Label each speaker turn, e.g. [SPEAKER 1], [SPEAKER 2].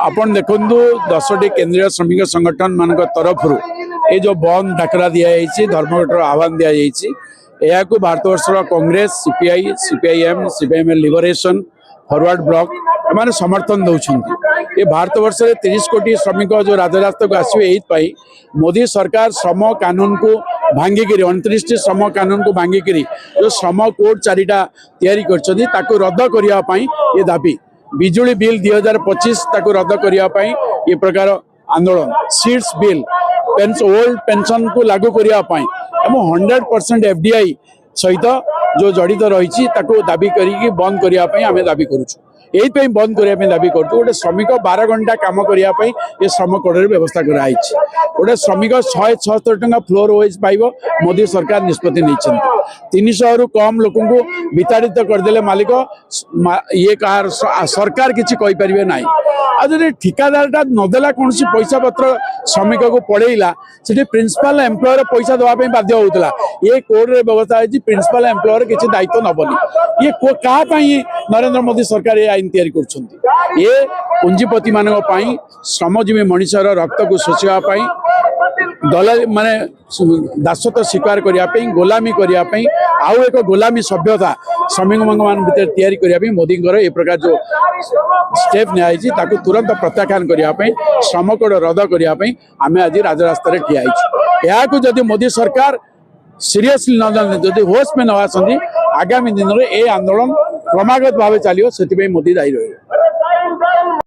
[SPEAKER 1] आपण देखु 10टी केंद्रीय श्रमिक संगठन मान तरफ ये जो बंद डाकरा दिखाई धर्मघटर आह्वान दिखाई यह भारत वर्षर कांग्रेस सीपीआई सीपीआईएम सीपीआईएम लिबरेशन फॉरवर्ड ब्लॉक एम समर्थन दौरान ये भारत वर्ष में 30 कोटी श्रमिक जो राजरास्ता को आसवे यही मोदी सरकार श्रम कानून को भांगिक 29 श्रम कानून को भांगिक जो श्रम कोड 4टा तैयारी कर रद्द करने ये दाबी बिजुली बिल 2025 ताको रद्द करने ये प्रकार आंदोलन सीड्स बिल ओल्ड पेंशन को लागू करने 100% एफडीआई सहित जो जड़ित रही दाबी करी बंद करने आम दाबी करुँ यही बंद करने दाबी करूँ गोटे श्रमिक 12 घंटा काम करने ये श्रम कोड व्यवस्था कराई गोटे श्रमिक 176 टंका फ्लोर वाइज पाइब मोदी सरकार निष्पत्ति नहीं 300 रु कम लोक विताड़ित करदे मालिक ये कार सरकार किसी कहींपर ना आज ठिकादारटा नदेला कौन पैसा पत्र श्रमिक को पड़ेला से प्रिंसिपल एम्प्लॉयर पैसा देवाई बाध्य होता ये कोड रे व्यवस्था है प्रिंसिपल एम्प्लॉयर किसी दायित्व नबनी ये क्या नरेंद्र मोदी सरकार ये आईन तैयारी कर ये पुंजीपति मान श्रमजीवी मनुष्यर रक्त को शोषापी दलाली माने दासत्व स्वीकार करने गोलामी करने आउ एक गोलामी सभ्यता श्रमिक मान भर तैयारी करने मोदी ये प्रकार जो स्टेप निया तुरंत प्रत्याख्यान करने श्रम कोड रद्द करने आम आज राजरास्ता ठिया जदि मोदी सरकार सीरियसली न होश में न आसती आगामी दिन में ये आंदोलन क्रमागत भाव चलो से मोदी दायी रहे।